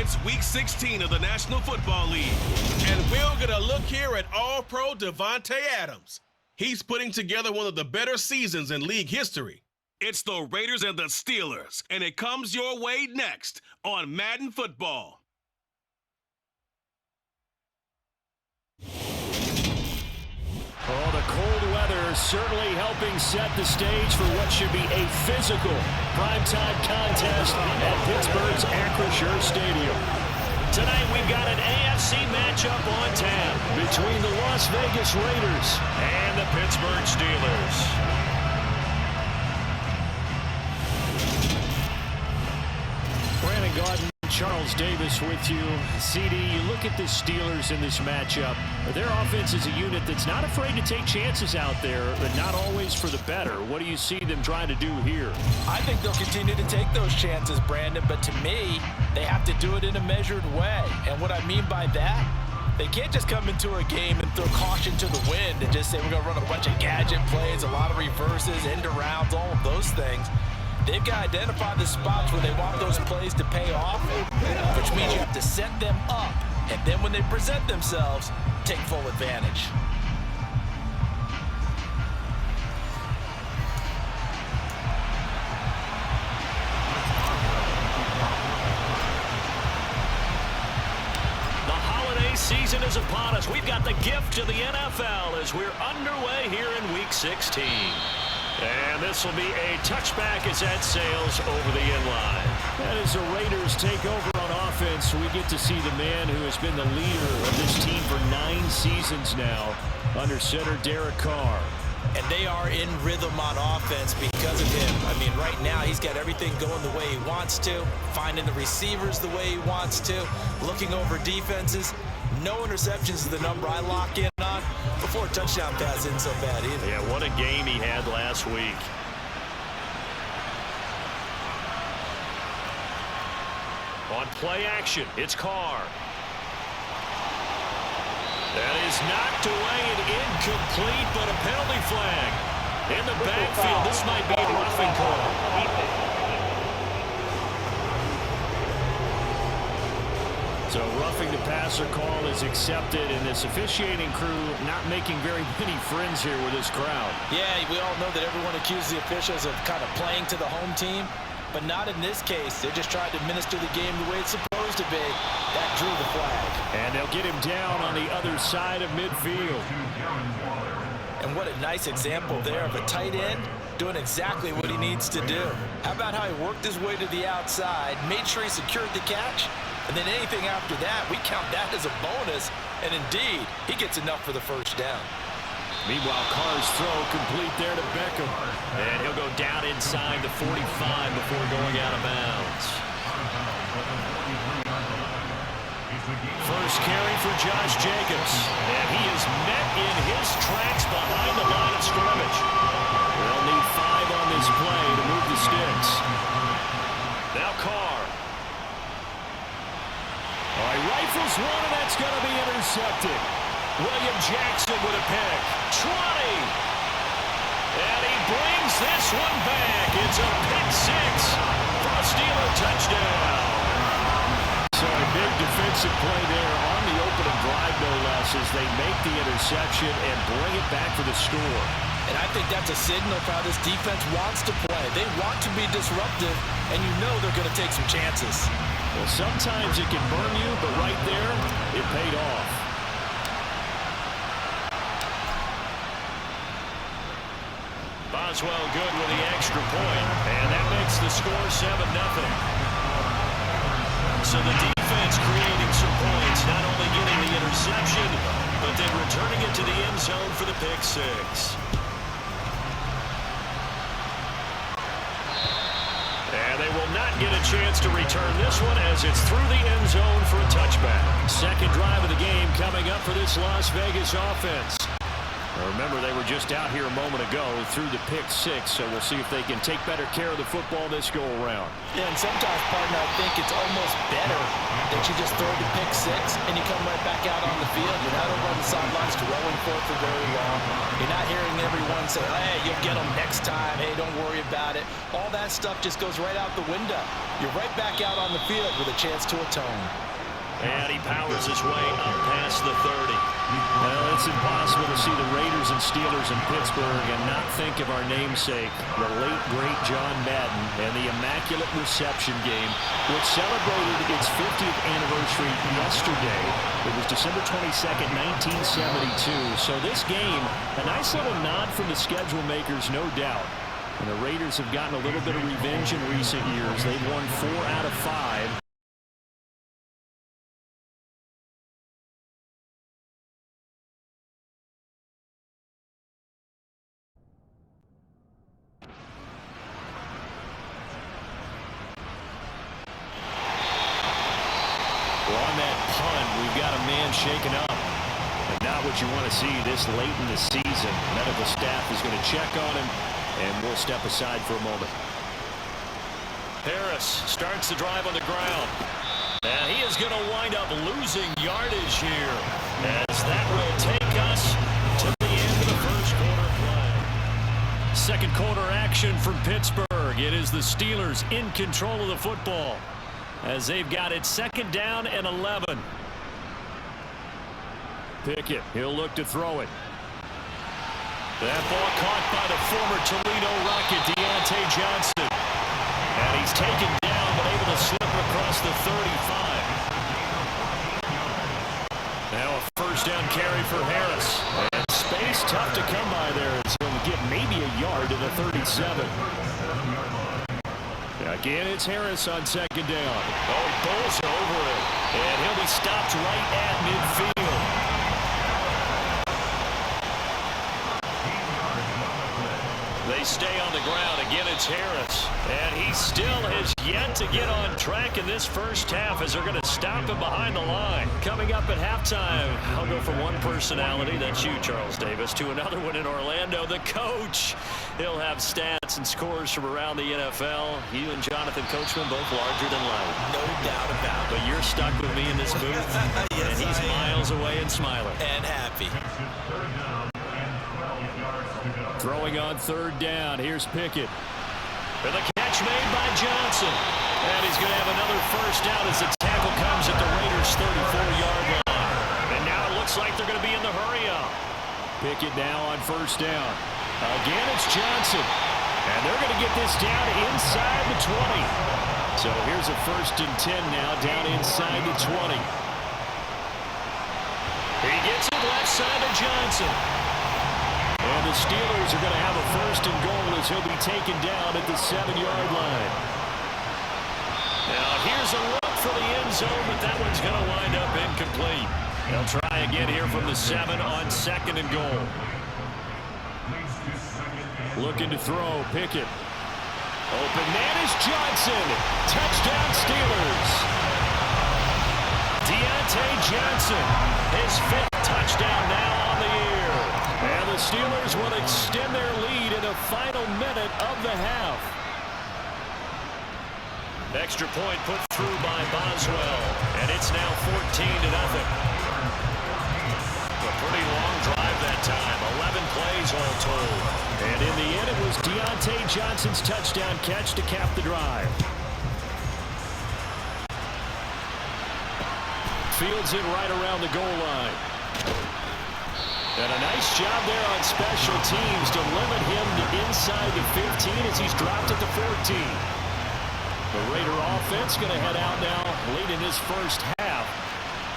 It's Week 16 of the National Football League, and we'll get a look here at All-Pro Davante Adams. He's putting together one of the better seasons in league history. It's the Raiders and the Steelers, and it comes your way next on Madden Football. Oh, the cold weather certainly helping set the stage for what should be a physical primetime contest at Pittsburgh's Acrisure Stadium. Tonight we've got an AFC matchup on tap between the Las Vegas Raiders and the Pittsburgh Steelers. Brandon Gaudin, Charles Davis with you. CD, you look at the Steelers in this matchup. Their offense is a unit that's not afraid to take chances out there, but not always for the better. What do you see them trying to do here? I think they'll continue to take those chances, Brandon, but to me, they have to do it in a measured way. And what I mean by that, they can't just come into a game and throw caution to the wind and just say we're going to run a bunch of gadget plays, a lot of reverses, end arounds, all of those things. They've got to identify the spots where they want those plays to pay off, which means you have to set them up. And then when they present themselves, take full advantage. The holiday season is upon us. We've got the gift to the NFL as we're underway here in Week 16. And this will be a touchback as that sails over the inline. And as the Raiders take over on offense, we get to see the man who has been the leader of this team for 9 seasons now under center Derek Carr. And they are in rhythm on offense because of him. I mean, right now he's got everything going the way he wants to, finding the receivers the way he wants to, looking over defenses. No interceptions is the number I lock in on. Before a touchdown pass isn't so bad either. Yeah, what a game he had last week. On play action, it's Carr. That is knocked away and incomplete, but a penalty flag. In the backfield, this might be a roughing call. So roughing the passer call is accepted, and this officiating crew not making very many friends here with this crowd. Yeah, we all know that everyone accuses the officials of kind of playing to the home team, but not in this case. They just tried to administer the game the way it's supposed to be. That drew the flag. And they'll get him down on the other side of midfield. And what a nice example there of a tight end doing exactly what he needs to do. How about how he worked his way to the outside, made sure he secured the catch, and then anything after that, we count that as a bonus. And indeed, he gets enough for the first down. Meanwhile, Carr's throw complete there to Beckham. And he'll go down inside the 45 before going out of bounds. First carry for Josh Jacobs. And he is met in his tracks behind the line of scrimmage. They'll need 5 on this play to move the sticks. Now Carr. All right, rifles one, and that's going to be intercepted. William Jackson with a pick. 20. And he brings this one back. It's a pick 6 for a Steeler touchdown. So a big defensive play there on the opening drive, no less, as they make the interception and bring it back for the score. And I think that's a signal for how this defense wants to play. They want to be disruptive, and you know they're going to take some chances. Well, sometimes it can burn you, but right there, it paid off. Boswell good with the extra point, and that makes the score 7-0. So the defense creating some points, not only getting the interception, but then returning it to the end zone for the pick 6. And they will not get a chance to return this one as it's through the end zone for a touchback. Second drive of the game coming up for this Las Vegas offense. Remember, they were just out here a moment ago through the pick six, so we'll see if they can take better care of the football this go-around. Yeah, and sometimes, partner, I think it's almost better that you just throw the pick six and you come right back out on the field. You're not over on the sidelines throwing for it for very long. You're not hearing everyone say, hey, you'll get them next time. Hey, don't worry about it. All that stuff just goes right out the window. You're right back out on the field with a chance to atone. And he powers his way up past the 30. Well, it's impossible to see the Raiders and Steelers in Pittsburgh and not think of our namesake, the late, great John Madden, and the Immaculate Reception game, which celebrated its 50th anniversary yesterday. It was December 22nd, 1972. So this game, a nice little nod from the schedule makers, no doubt. And the Raiders have gotten a little bit of revenge in recent years. They've won 4 out of 5. On that punt, we've got a man shaken up. And not what you want to see this late in the season. Medical staff is going to check on him, and we'll step aside for a moment. Harris starts the drive on the ground. And he is going to wind up losing yardage here, as that will take us to the end of the first quarter play. Second quarter action from Pittsburgh. It is the Steelers in control of the football, as they've got it second down and 11. Pickett, he'll look to throw it. That ball caught by the former Toledo Rocket, Deontay Johnson. And he's taken down, but able to slip across the 35. Now a first down carry for Harris. And space tough to come by there, as he'll get maybe a yard to the 37. Again, it's Harris on second down. Oh, he pulls over it. And he'll be stopped right at midfield. They stay on the ground. Again, it's Harris. And he still has yet to get on track in this first half, as they're going to stop him behind the line. Coming up at halftime, I'll go from one personality, that's you, Charles Davis, to another one in Orlando, the coach. He'll have stats and scores from around the NFL. You and Jonathan Coachman, both larger than life. No doubt about it. But you're stuck with me in this booth. Yes, and he's miles away and smiling. And happy. Throwing on third down. Here's Pickett. And the catch made by Johnson. And he's going to have another first down as the tackle comes at the Raiders' 34-yard line. And now it looks like they're going to be in the hurry-up. Pickett now on first down. Again, it's Johnson. And they're going to get this down inside the 20. So here's a 1st and 10 now, down inside the 20. He gets it left side to Johnson. And the Steelers are going to have a 1st and goal, as he'll be taken down at the 7-yard line. Now here's a look for the end zone, but that one's going to wind up incomplete. They'll try again here from the 7 on 2nd and goal. Looking to throw, Pickett. Open man is Johnson. Touchdown Steelers. Deontay Johnson, his 5th touchdown now on the year. And the Steelers will extend their lead in the final minute of the half. Extra point put through by Boswell, and it's now 14-0. A pretty long drive that time, 11 plays all told. And in the end, it was Deontay Johnson's touchdown catch to cap the drive. Fields it right around the goal line. And a nice job there on special teams to limit him to inside the 15 as he's dropped at the 14. The Raider offense going to head out now late in this first half.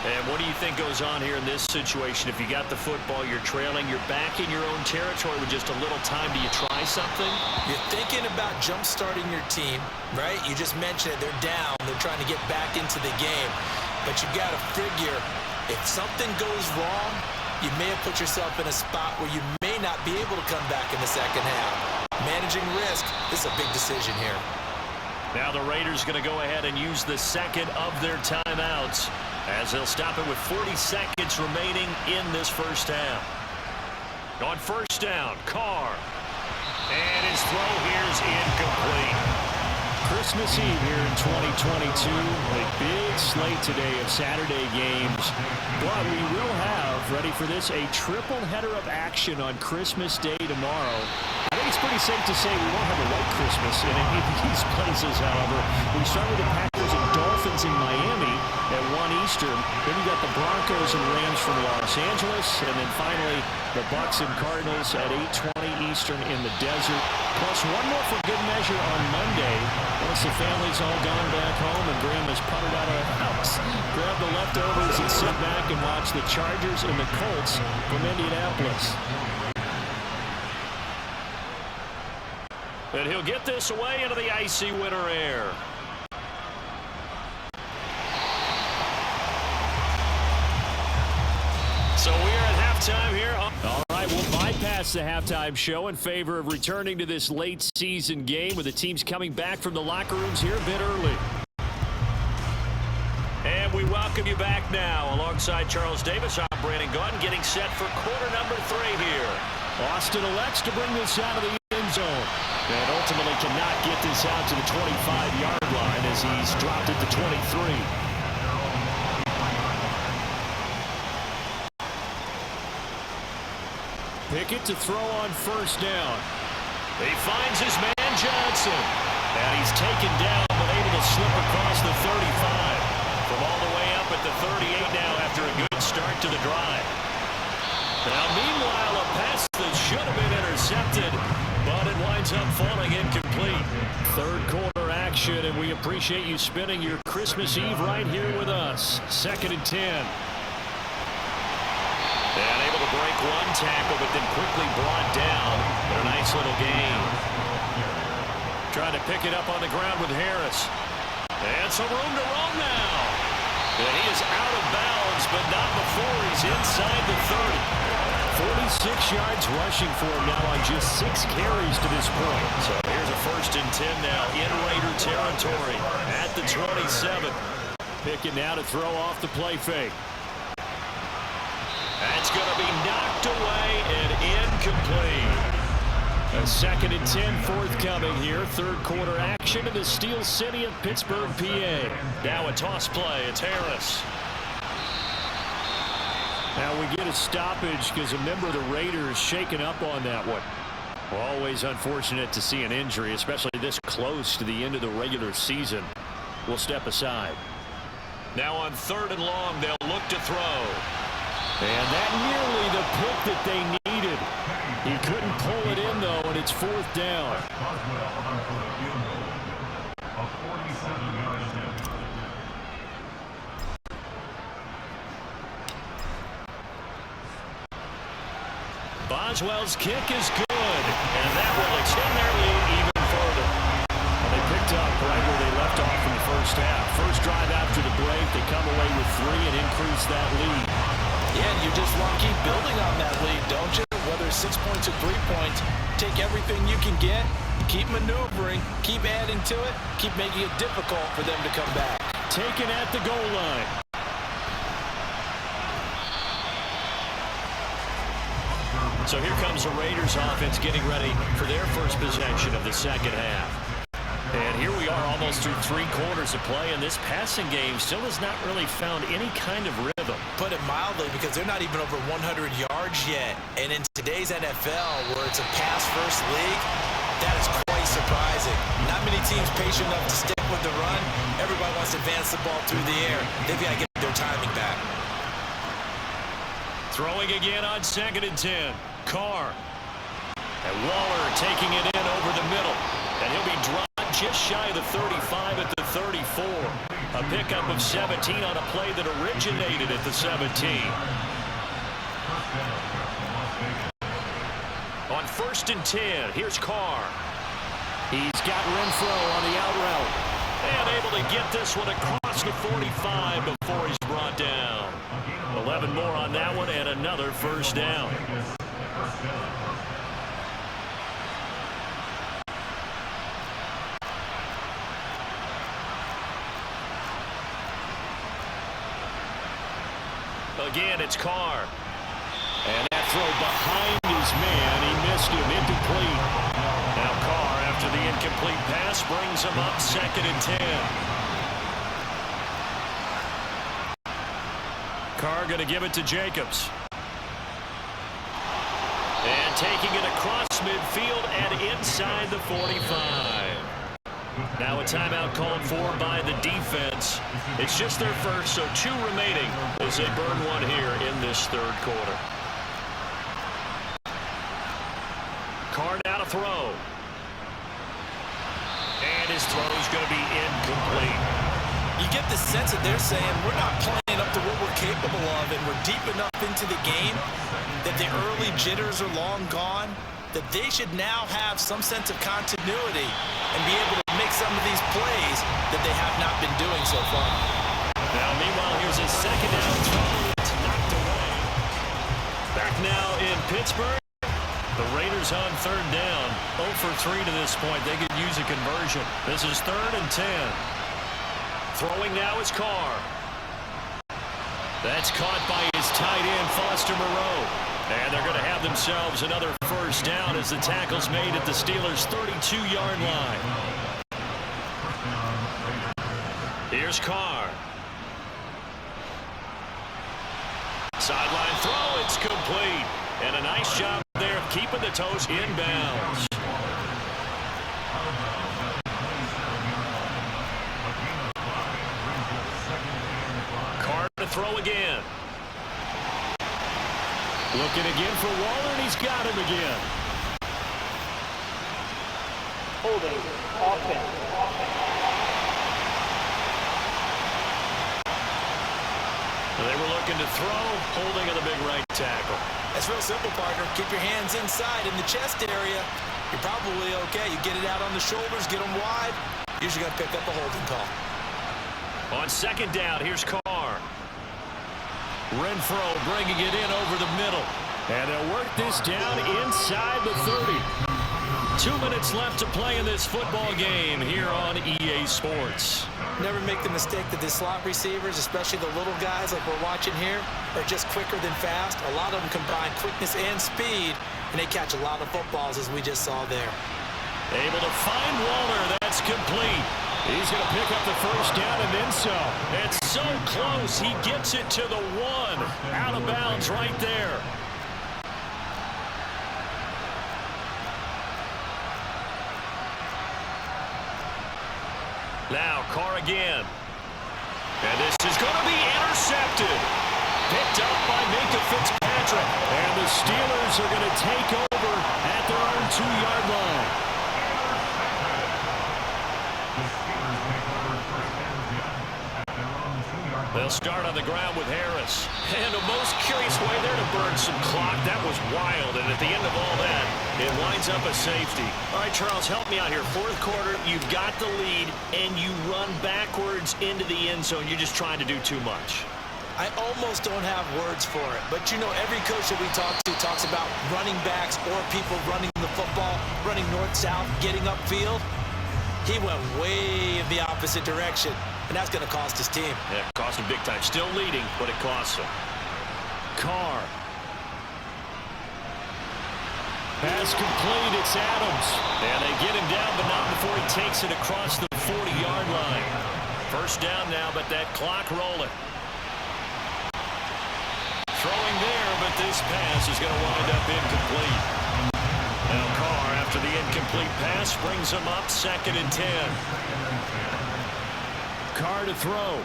And what do you think goes on here in this situation? If you got the football, you're trailing, you're back in your own territory with just a little time. Do you try something? You're thinking about jump-starting your team, right? You just mentioned it. They're down. They're trying to get back into the game. But you got to figure, if something goes wrong, you may have put yourself in a spot where you may not be able to come back in the second half. Managing risk, this is a big decision here. Now the Raiders going to go ahead and use the second of their timeouts, as they'll stop it with 40 seconds remaining in this first half. On first down, Carr. And his throw here is incomplete. Christmas Eve here in 2022. A big slate today of Saturday games. But we will have, ready for this, a triple header of action on Christmas Day tomorrow. I think it's pretty safe to say we won't have a white Christmas in any of these places, however. We start with the Packers and Dolphins in Miami at 1 Eastern. Then you got the Broncos and Rams from Los Angeles. And then finally, the Bucs and Cardinals at 8:20 Eastern in the desert. Plus one more for good measure on Monday. Once the family's all gone back home and Grandma's puttered out of the house, grab the leftovers and sit back and watch the Chargers and the Colts from Indianapolis. And he'll get this away into the icy winter air. So we are at halftime here. All right, we'll bypass the halftime show in favor of returning to this late season game with the teams coming back from the locker rooms here a bit early. And we welcome you back now alongside Charles Davis. I'm Brandon Gaudin getting set for quarter number 3 here. Austin elects to bring this out of the end zone. And ultimately cannot get this out to the 25-yard line as he's dropped it to 23. Pickett to throw on first down. He finds his man Johnson. And he's taken down but able to slip across the 35. From all the way up at the 38 now after a good start to the drive. Now meanwhile a pass that should have been intercepted, but it winds up falling incomplete. Third quarter action, and we appreciate you spending your Christmas Eve right here with us. 2nd and 10. And able to break one tackle, but then quickly brought down in a nice little gain. Trying to pick it up on the ground with Harris. And some room to roam now. And he is out of bounds, but not before he's inside the 30. 46 yards rushing for him now on just 6 carries to this point. So here's a 1st and 10 now in Raider territory at the 27. Pickett now to throw off the play fake. That's going to be knocked away and incomplete. A 2nd and 10 forthcoming here. Third quarter action in the Steel City of Pittsburgh, PA. Now a toss play. It's Harris. Now we get a stoppage because a member of the Raiders shaken up on that one. Always unfortunate to see an injury, especially this close to the end of the regular season. We'll step aside. Now on 3rd and long, they'll look to throw. And that nearly the pick that they needed. He couldn't pull it in, though, and it's 4th down. Boswell's kick is good, and that will extend their lead even further. Well, they picked up right where they left off in the first half. First drive after the break, they come away with 3 and increase that lead. Yeah, and you just want to keep building on that lead, don't you? Whether it's 6 points or 3 points, take everything you can get, keep maneuvering, keep adding to it, keep making it difficult for them to come back. Taken at the goal line. So here comes the Raiders offense getting ready for their first possession of the second half. And here we are almost through 3 quarters of play, and this passing game still has not really found any kind of rhythm. Put it mildly, because they're not even over 100 yards yet. And in today's NFL, where it's a pass-first league, that is quite surprising. Not many teams patient enough to stick with the run. Everybody wants to advance the ball through the air. They've got to get their timing back. Throwing again on 2nd and 10. Carr. And Waller taking it in over the middle. And he'll be dropped just shy of the 35 at the 34. A pickup of 17 on a play that originated at the 17. On 1st and 10, here's Carr. He's got Renfro on the out route. And able to get this one across the 45 before he's brought down. 11 more on that one and another first down. Again, it's Carr. And that throw behind his man. He missed him. Incomplete. Now Carr, after the incomplete pass, brings him up 2nd and 10. Carr going to give it to Jacobs. And taking it across midfield and inside the 45. Now a timeout called for by the defense. It's just their first, so 2 remaining as they burn one here in this 3rd quarter. Carr now to throw. And his throw is going to be incomplete. You get the sense that they're saying we're not playing up to what we're capable of, and we're deep enough into the game that the early jitters are long gone, that they should now have some sense of continuity and be able to make some of these plays that they have not been doing so far. Now, meanwhile, here's a 2nd down throw. It's knocked away. Back now in Pittsburgh. The Raiders on 3rd down. 0 for 3 to this point. They could use a conversion. This is 3rd and 10. Throwing now is Carr. That's caught by his tight end, Foster Moreau. And they're going to have themselves another 1st down as the tackle's made at the Steelers' 32-yard line. Here's Carr. Sideline throw, it's complete. And a nice job there of keeping the toes inbounds. Carr to throw again. Looking again for Waller, and he's got him again. Holding offense. They were looking to throw, holding of the big right tackle. It's real simple, partner. Keep your hands inside in the chest area. You're probably okay. You get it out on the shoulders, get them wide. Usually got to pick up a holding call. On 2nd down, here's Carr. Renfro bringing it in over the middle. And they'll work this down inside the 30. 2 minutes left to play in this football game here on EA Sports. Never make the mistake that the slot receivers, especially the little guys like we're watching here, are just quicker than fast. A lot of them combine quickness and speed, and they catch a lot of footballs, as we just saw there. Able to find Waller. That's complete. He's going to pick up the 1st down and then some. It's so close. He gets it to the 1. Out of bounds right there. Now Carr again. And this is going to be intercepted. Picked up by Minkah Fitzpatrick. And the Steelers are going to take over at their own 2-yard line. They'll start on the ground with Harris. And a most curious way there to burn some clock. That was wild. And at the end of all that, it winds up a safety. All right, Charles, help me out here. 4th quarter, you've got the lead, and you run backwards into the end zone. You're just trying to do too much. I almost don't have words for it. But, you know, every coach that we talk to talks about running backs or people running the football, running north-south, getting upfield. He went way in the opposite direction. And that's going to cost his team. Yeah, cost him big time. Still leading, but it costs him. Carr. Pass complete. It's Adams. And they get him down, but not before he takes it across the 40-yard line. 1st down now, but that clock rolling. Throwing there, but this pass is going to wind up incomplete. Now Carr, after the incomplete pass, brings him up 2nd and 10. Carr to throw.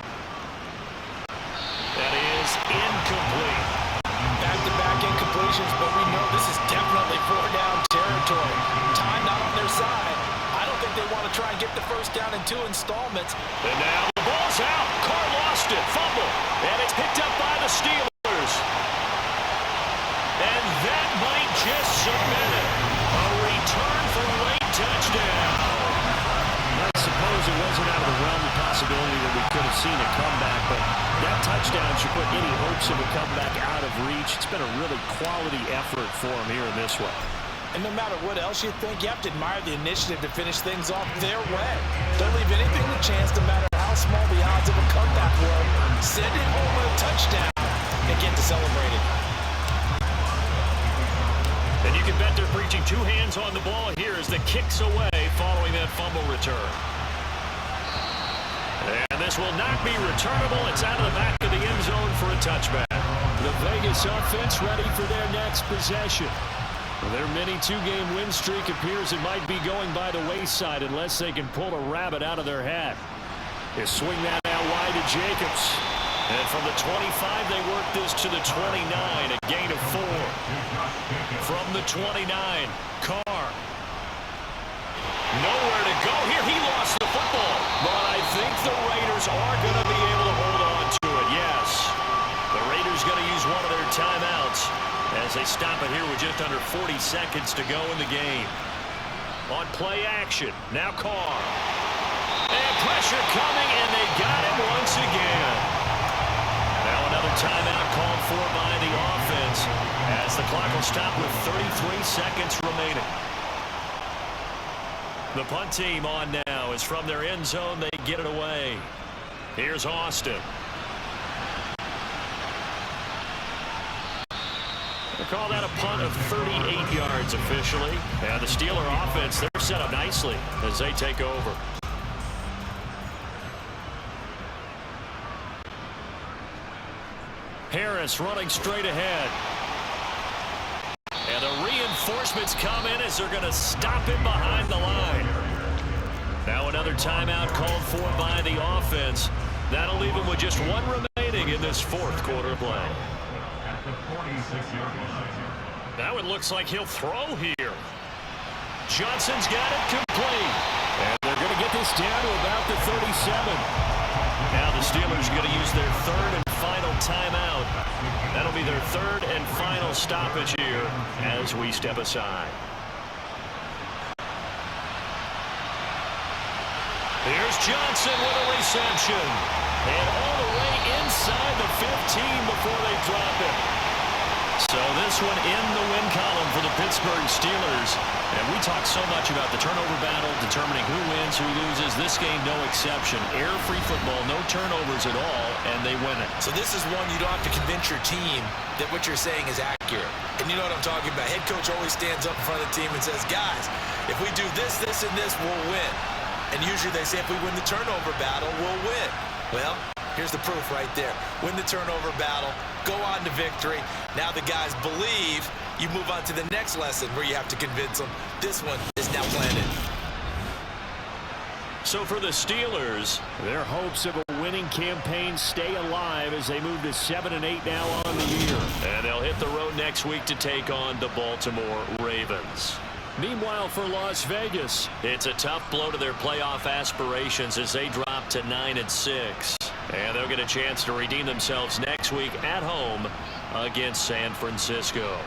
That is incomplete. Back-to-back incompletions, but we know this is definitely 4-down territory. Time not on their side. I don't think they want to try and get the 1st down in 2 installments. And now the ball's out. Carr lost it. Fumble. And it's picked up by the Steelers. And that might just cement it. A return for a late touchdown. I suppose it wasn't out of the realm of possibility that we could have seen a comeback, but that touchdown should put any hopes of a comeback out of reach. It's been a really quality effort for him here in this one. And no matter what else you think, you have to admire the initiative to finish things off their way. Don't leave anything to chance, no matter how small the odds of a comeback were. Send it home with a touchdown and get to celebrate it. And And you can bet they're preaching two hands on the ball here as the kick's away following that fumble return. And this will not be returnable. It's out of the back of the end zone for a touchback. The Vegas offense ready for their next possession. Their mini two-game win streak appears it might be going by the wayside unless they can pull a rabbit out of their hat. They swing that out wide to Jacobs. And from the 25, they work this to the 29, a gain of 4. From the 29, Carr. Nowhere to go here. He lost the football. But I think the Raiders are going to be able to hold on to it, yes. The Raiders going to use one of their timeouts as they stop it here with just under 40 seconds to go in the game. On play action, now Carr. And pressure coming, and they got him once again. Now another timeout called for by the offense as the clock will stop with 33 seconds remaining. The punt team on now is from their end zone. They get it away. Here's Austin. We'll call that a punt of 38 yards officially. And the Steeler offense, they're set up nicely as they take over. Harris running straight ahead. And the reinforcements come in as they're going to stop him behind the line. Now another timeout called for by the offense. That'll leave him with just one remaining in this fourth quarter play. Now it looks like he'll throw here. Johnson's got it complete. And they're going to get this down to about the 37. Now the Steelers are going to use their third and final timeout. That'll be their third and final stoppage here as we step aside. Here's Johnson with a reception. And all the way inside the 15 before they drop it. So this one in the win column for the Pittsburgh Steelers. And we talk so much about the turnover battle, determining who wins, who loses. This game, no exception. Error-free football, no turnovers at all, and they win it. So this is one you don't have to convince your team that what you're saying is accurate. And you know what I'm talking about. Head coach always stands up in front of the team and says, guys, if we do this, this, and this, we'll win. And usually they say if we win the turnover battle, we'll win. Well, here's the proof right there. Win the turnover battle, go on to victory. Now the guys believe. You move on to the next lesson where you have to convince them. This one is now planted. So for the Steelers, their hopes of a winning campaign stay alive as they move to 7-8 now on the year. And they'll hit the road next week to take on the Baltimore Ravens. Meanwhile, for Las Vegas, it's a tough blow to their playoff aspirations as they drop to 9-6. And they'll get a chance to redeem themselves next week at home against San Francisco.